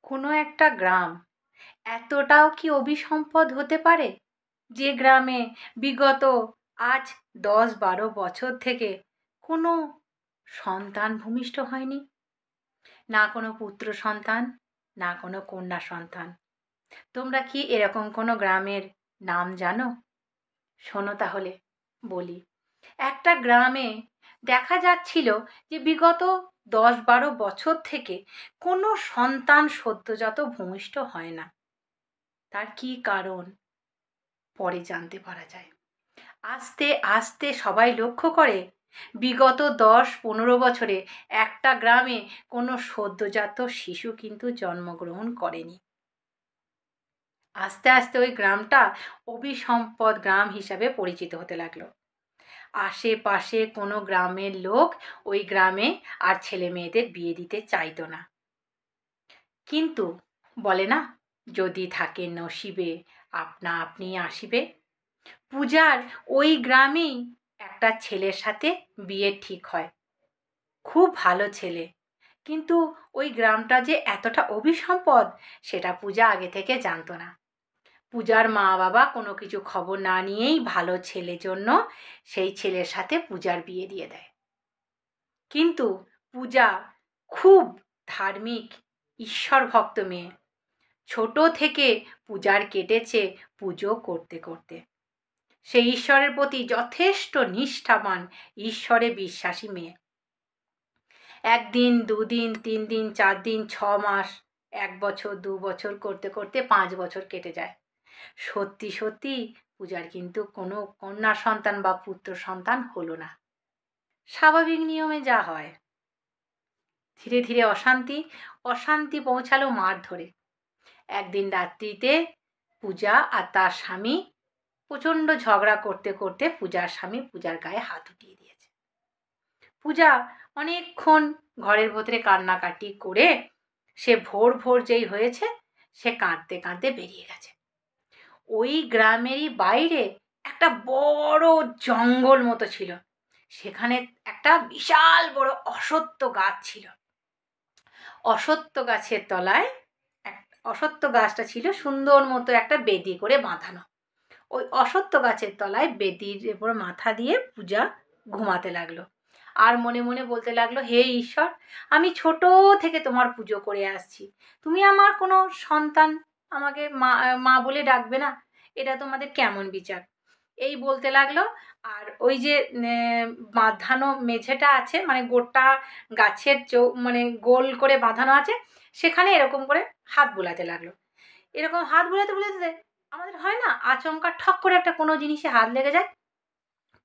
কোনো একটা গ্রাম এতটাও কি অভিসম্পদ হতে পারে যে গ্রামে বিগত আজ 10-12 বছর থেকে কোনো সন্তান ভূমিষ্ঠ হয়নি? না কোনো পুত্র সন্তান, না কোনো কন্যা সন্তান। তোমরা কি এরকম কোনো গ্রামের নাম জানো? শোনো তাহলে বলি। একটা গ্রামে দেখা যাচ্ছিল যে বিগত 10-12 বছর থেকে কোনো সন্তান সদ্যোজাত ভূমিষ্ঠ হয় না। তার কি কারণ পরে জানতে পারা যায়। আস্তে আস্তে সবাই লক্ষ্য করে বিগত 10-15 বছরে একটা গ্রামে কোনো সদ্যোজাত শিশু কিন্তু জন্মগ্রহণ করেনি। আস্তে আস্তে ওই গ্রামটা অভিসম্পদ গ্রাম হিসাবে পরিচিত হতে লাগলো। আশেপাশে কোনো গ্রামের লোক ওই গ্রামে আর ছেলে মেয়েদের বিয়ে দিতে চাইতো না। কিন্তু বলে না, যদি থাকে নসিবে আপনা আপনি আসিবে। পূজার ওই গ্রামেই একটা ছেলের সাথে বিয়ে ঠিক হয়। খুব ভালো ছেলে, কিন্তু ওই গ্রামটা যে এতটা অভিসম্পদ সেটা পূজা আগে থেকে জানতো না। পূজার মা বাবা কোনো কিছু খবর না নিয়েই ভালো ছেলের জন্য সেই ছেলের সাথে পূজার বিয়ে দিয়ে দেয়। কিন্তু পূজা খুব ধার্মিক, ঈশ্বর ভক্ত মেয়ে। ছোট থেকে পূজার কেটেছে পুজো করতে করতে। সেই ঈশ্বরের প্রতি যথেষ্ট নিষ্ঠাবান, ঈশ্বরে বিশ্বাসী মেয়ে। 1 দিন 2 দিন 3 দিন 4 দিন 6 মাস 1 বছর 2 বছর করতে করতে 5 বছর কেটে যায়। সত্যি সত্যি পূজার কিন্তু কোনো কন্যা সন্তান বা পুত্র সন্তান হলো না। স্বাভাবিক নিয়মে যা হয়। ধীরে ধীরে অশান্তি পৌঁছালো মার ধরে। একদিন রাত্রিতে পূজা আর তার স্বামী প্রচণ্ড ঝগড়া করতে করতে পূজার স্বামী পূজার গায়ে হাত উঠিয়ে দিয়েছে। পূজা অনেকক্ষণ ঘরের ভেতরে কান্নাকাটি করে সে ভোর ভোর যেই হয়েছে সে কাঁদতে কাঁদতে বেরিয়ে গেছে। ওই গ্রামেরই বাইরে একটা বড় জঙ্গল মতো ছিল। সেখানে একটা বিশাল বড় অশ্বত্থ গাছ ছিল। অশ্বত্থ গাছের তলায় অশ্বত্থ গাছটা ছিল সুন্দর মতো একটা বেদি করে বাঁধানো। ওই অশ্বত্থ গাছের তলায় বেদির উপর মাথা দিয়ে পূজা ঘুমাতে লাগলো। আর মনে মনে বলতে লাগলো, হে ঈশ্বর, আমি ছোট থেকে তোমার পুজো করে আসছি, তুমি আমার কোনো সন্তান আমাকে মা মা বলে ডাকবে না? এটা তোমাদের কেমন বিচার? এই বলতে লাগলো। আর ওই যে বাঁধানো মেঝেটা আছে, মানে গোটা গাছের মানে গোল করে বাঁধানো আছে, সেখানে এরকম করে হাত বোলাতে লাগলো। এরকম হাত বোলাতে বোলাতে আমাদের হয় না, আচমকা ঠক করে একটা কোনো জিনিসে হাত লেগে যায়।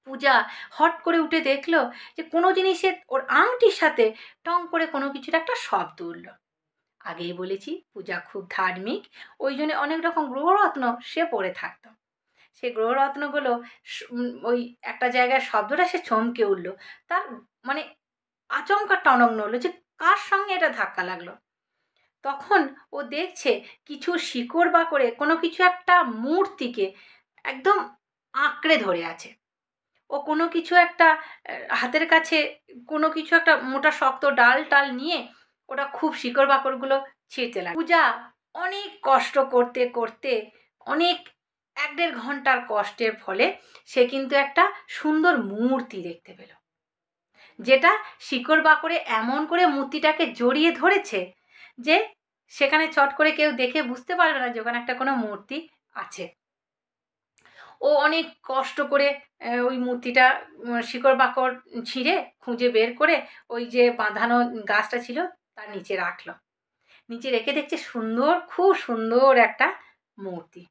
পূজা হট করে উঠে দেখলো যে কোনো জিনিসের ওর আংটির সাথে টং করে কোনো কিছুর একটা শব্দ উঠল। আগেই বলেছি পূজা খুব ধার্মিক, ওই জন্য অনেক রকম গ্রহরত্ন সে পরে থাকতো। সে গ্রহরত্নগুলো ওই একটা জায়গায় শব্দটা সে চমকে উঠল। তার মানে আচমকা টনক নড়লো যে কার সঙ্গে এটা ধাক্কা লাগলো। তখন ও দেখছে কিছু শিকড় বা করে কোনো কিছু একটা মূর্তিকে একদম আঁকড়ে ধরে আছে। ও কোনো কিছু একটা হাতের কাছে কোনো কিছু একটা মোটা শক্ত ডাল টাল নিয়ে ওটা খুব শিকড় বাকড়গুলো ছিঁড়তে লাগে। পূজা অনেক কষ্ট করতে করতে অনেক 1-1.5 ঘন্টার কষ্টের ফলে সে কিন্তু একটা সুন্দর মূর্তি দেখতে পেল, যেটা শিকড় বাকড়ে এমন করে মূর্তিটাকে জড়িয়ে ধরেছে যে সেখানে চট করে কেউ দেখে বুঝতে পারবে না যে ওখানে একটা কোনো মূর্তি আছে। ও অনেক কষ্ট করে ওই মূর্তিটা শিকড় বাকড় ছিঁড়ে খুঁজে বের করে ওই যে বাঁধানো গাছটা ছিল তার নিচে রাখলো। নিচে রেখে দেখছে সুন্দর, খুব সুন্দর একটা মূর্তি।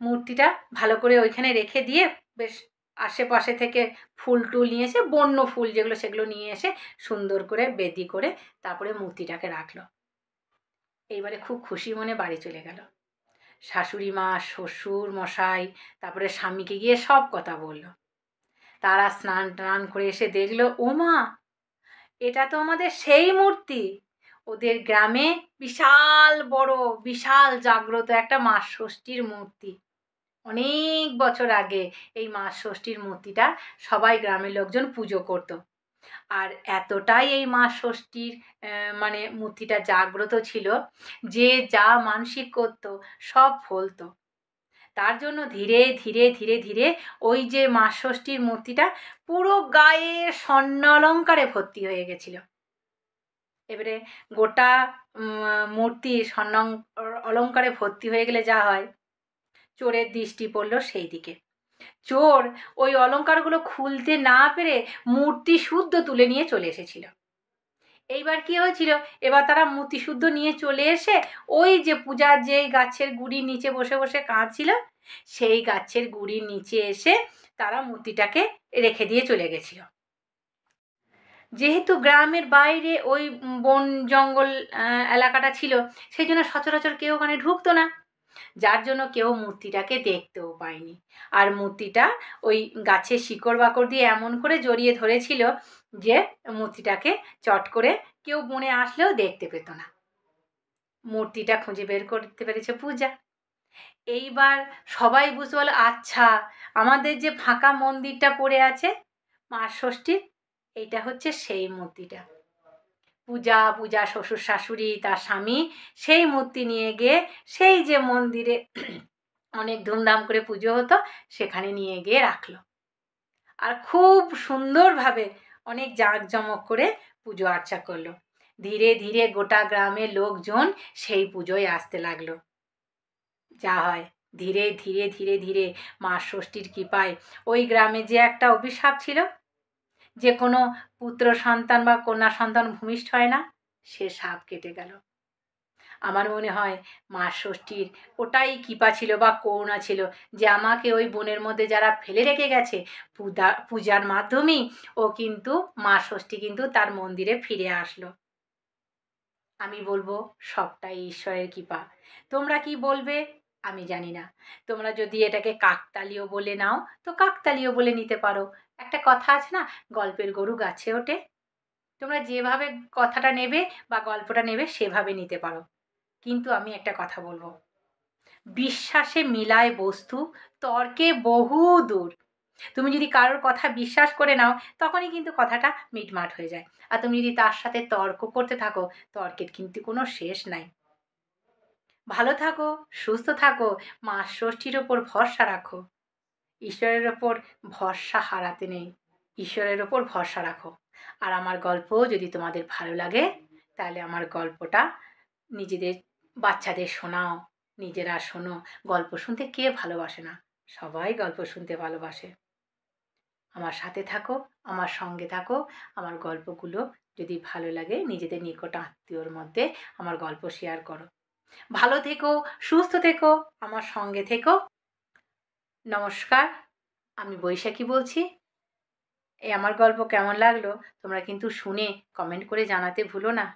মূর্তিটা ভালো করে ওইখানে রেখে দিয়ে বেশ আশেপাশে থেকে ফুল টুল নিয়ে এসে, বন্য ফুল যেগুলো সেগুলো নিয়ে এসে সুন্দর করে বেদি করে তারপরে মূর্তিটাকে রাখলো। এইবারে খুব খুশি মনে বাড়ি চলে গেল। শাশুড়ি মা, শ্বশুর মশাই, তারপরে স্বামীকে গিয়ে সব কথা বলল। তারা স্নান টান করে এসে দেখলো, ও মা, এটা তো আমাদের সেই মূর্তি। ওদের গ্রামে বিশাল বড় বিশাল জাগ্রত একটা মা ষষ্ঠীর মূর্তি। অনেক বছর আগে এই মা ষষ্ঠীর মূর্তিটা সবাই গ্রামের লোকজন পুজো করত। আর এতটাই এই মা ষষ্ঠীর মানে মূর্তিটা জাগ্রত ছিল যে যা মানসিক করতো সব ফলতো। তার জন্য ধীরে ধীরে ধীরে ধীরে ওই যে মা ষষ্ঠীর মূর্তিটা পুরো গায়ে স্বর্ণ অলঙ্কারে ভর্তি হয়ে গেছিল। এবারে গোটা মূর্তি স্বর্ণ অলঙ্কারে ভর্তি হয়ে গেলে যা হয়, চোরের দৃষ্টি পড়ল সেই দিকে। চোর ওই অলঙ্কারগুলো খুলতে না পেরে মূর্তি শুদ্ধ তুলে নিয়ে চলে এসেছিল। এইবার কি হয়েছিল, এবার তারা মূর্তি শুদ্ধ নিয়ে চলে এসে ওই যে পূজার যেই গাছের গুড়ির নিচে বসে বসে কাঁদছিল, সেই গাছের গুড়ির নিচে এসে তারা মূর্তিটাকে রেখে দিয়ে চলে গেছিল। যেহেতু গ্রামের বাইরে ওই বন জঙ্গল এলাকাটা ছিল, সেই জন্য সচরাচর কেউ ওখানে ঢুকতো না, যার জন্য কেউ মূর্তিটাকে দেখতেও পায়নি। আর মূর্তিটা ওই গাছের শিকড় বাকড় দিয়ে এমন করে জড়িয়ে ধরেছিল যে মূর্তিটাকে চট করে কেউ বনে আসলেও দেখতে পেত না। মূর্তিটা খুঁজে বের করতে পেরেছে পূজা। এইবার সবাই বুঝতে পারলো, আচ্ছা আমাদের যে ফাঁকা মন্দিরটা পড়ে আছে মা ষষ্ঠীর, এইটা হচ্ছে সেই মূর্তিটা। পূজা শ্বশুর শাশুড়ি তার স্বামী সেই মূর্তি নিয়ে গিয়ে সেই যে মন্দিরে অনেক ধুমধাম করে পুজো হতো সেখানে নিয়ে গিয়ে রাখলো। আর খুব সুন্দরভাবে অনেক জাঁকজমক করে পুজো আর্চা করলো। ধীরে ধীরে গোটা গ্রামের লোকজন সেই পুজোয় আসতে লাগলো। যা হয়, ধীরে ধীরে ধীরে ধীরে মা ষষ্ঠীর কৃপায় ওই গ্রামে যে একটা অভিশাপ ছিল, যে কোনো পুত্র সন্তান বা কন্যা সন্তান ভূমিষ্ঠ হয় না, সে সাপ কেটে গেল। আমার মনে হয় মা ষষ্ঠীর ওটাই কৃপা ছিল বা করুণা ছিল যে আমাকে ওই বনের মধ্যে যারা ফেলে রেখে গেছে, পূজার মাধ্যমেই ও কিন্তু মা ষষ্ঠী কিন্তু তার মন্দিরে ফিরে আসলো। আমি বলবো সবটাই ঈশ্বরের কৃপা। তোমরা কি বলবে আমি জানি না। তোমরা যদি এটাকে কাকতালীয় বলে নাও তো কাকতালীয় বলে নিতে পারো। একটা কথা আছে না, গল্পের গরু গাছে ওঠে। তোমরা যেভাবে কথাটা নেবে বা গল্পটা নেবে সেভাবে নিতে পারো। কিন্তু আমি একটা কথা বলবো, বিশ্বাসে মিলায় বস্তু, তর্কে বহু দূর। তুমি যদি কারোর কথা বিশ্বাস করে নাও তখনই কিন্তু কথাটা মিটমাট হয়ে যায়। আর তুমি যদি তার সাথে তর্ক করতে থাকো, তর্কের কিন্তু কোনো শেষ নাই। ভালো থাকো, সুস্থ থাকো, মা ষষ্ঠীর ওপর ভরসা রাখো। ঈশ্বরের ওপর ভরসা হারাতে নেই, ঈশ্বরের ওপর ভরসা রাখো। আর আমার গল্প যদি তোমাদের ভালো লাগে তাহলে আমার গল্পটা নিজেদের বাচ্চাদের শোনাও, নিজেরা শোনো। গল্প শুনতে কে ভালোবাসে না? সবাই গল্প শুনতে ভালোবাসে। আমার সাথে থাকো, আমার সঙ্গে থাকো। আমার গল্পগুলো যদি ভালো লাগে নিজেদের নিকট আত্মীয়র মধ্যে আমার গল্প শেয়ার করো। ভালো থেকো, সুস্থ থেকো, আমার সঙ্গে থেকো। নমস্কার, আমি বৈশাখী বলছি। এই আমার গল্প কেমন লাগলো তোমরা কিন্তু শুনে কমেন্ট করে জানাতে ভুলো না।